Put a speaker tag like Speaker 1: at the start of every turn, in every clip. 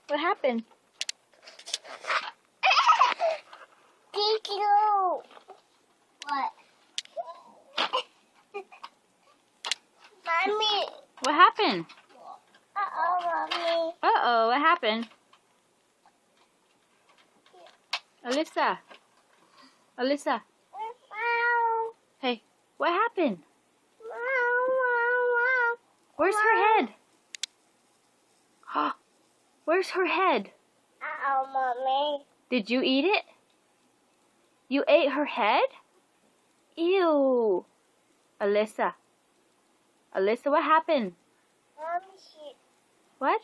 Speaker 1: What happened?
Speaker 2: Thank you. What? Mommy.
Speaker 1: What happened?
Speaker 2: Mommy.
Speaker 1: Uh-oh, what happened? Alyssa. Alyssa.
Speaker 2: Meow.
Speaker 1: Hey, what happened?
Speaker 2: Meow.
Speaker 1: Where's her head? Where's her head?
Speaker 2: Mommy.
Speaker 1: Did you eat it? You ate her head? Ew. Alyssa. Alyssa, what happened?
Speaker 2: Mommy,
Speaker 1: What?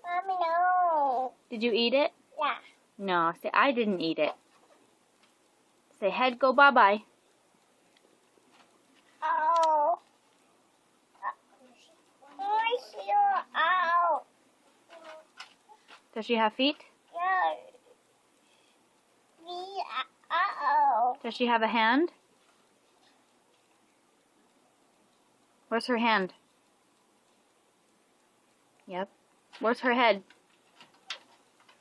Speaker 2: Mommy, no.
Speaker 1: Did you eat it?
Speaker 2: Yeah.
Speaker 1: No, say I didn't eat it. Say head go bye-bye.
Speaker 2: Oh. My heel out.
Speaker 1: Does she have feet?
Speaker 2: Yeah. Me, uh-oh.
Speaker 1: Does she have a hand? Where's her hand? Yep. Where's her head?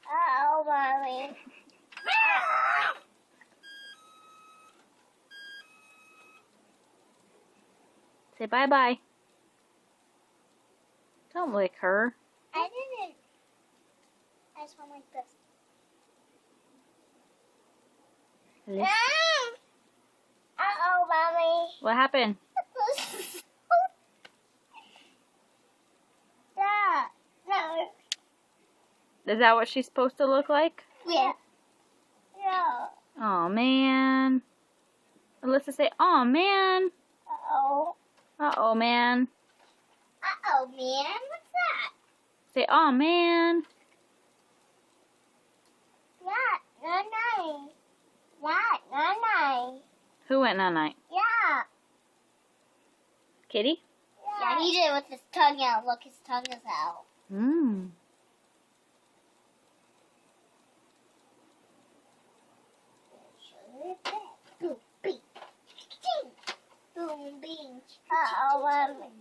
Speaker 2: Uh-oh, Mommy.
Speaker 1: Say bye-bye. Don't lick her.
Speaker 2: I didn't. I just went like this.
Speaker 1: Alyssa.
Speaker 2: Uh-oh, Mommy.
Speaker 1: What happened?
Speaker 2: Dad. No.
Speaker 1: Is that what she's supposed to look like?
Speaker 2: Yeah. Yeah.
Speaker 1: Oh man. Alyssa, say, oh man.
Speaker 2: Uh-oh.
Speaker 1: Uh-oh, man.
Speaker 2: Uh-oh, man. What's that?
Speaker 1: Say, oh man.
Speaker 2: Yeah. Nanai. Yeah. Nanai.
Speaker 1: Who went night-night?
Speaker 2: Yeah.
Speaker 1: Kitty?
Speaker 2: Yeah, he did it with his tongue out. Look, his tongue is out.
Speaker 1: Mmm.
Speaker 2: Boom, bing. Boom, bing. Uh-oh, Mommy.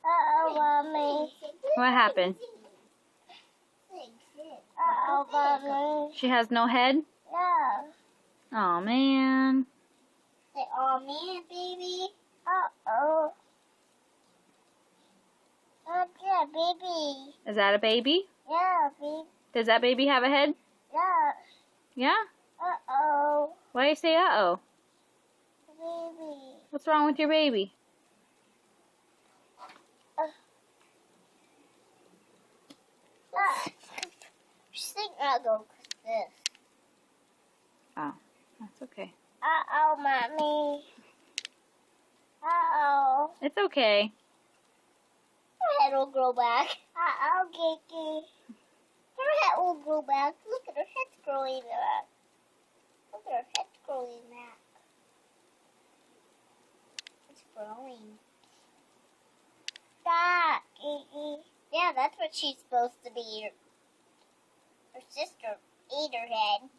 Speaker 2: Uh-oh, Mommy.
Speaker 1: What happened?
Speaker 2: Uh-oh, Mommy.
Speaker 1: She has no head?
Speaker 2: Yeah.
Speaker 1: Oh man.
Speaker 2: Say, oh, man, baby. Uh-oh. Oh, yeah, baby.
Speaker 1: Is that a baby?
Speaker 2: Yeah, baby.
Speaker 1: Does that baby have a head?
Speaker 2: Yeah.
Speaker 1: Yeah?
Speaker 2: Uh-oh.
Speaker 1: Why do you say uh-oh?
Speaker 2: Baby.
Speaker 1: What's wrong with your baby?
Speaker 2: Just think I'll go with this.
Speaker 1: Oh, that's okay.
Speaker 2: Uh-oh, Mommy. Uh-oh.
Speaker 1: It's okay.
Speaker 2: Her head will grow back. Uh-oh, Kiki. Her head will grow back. Look at her head's growing back. Look at her head's growing back. It's growing. That, Kiki. Yeah, that's what she's supposed to be. Her sister ate her head.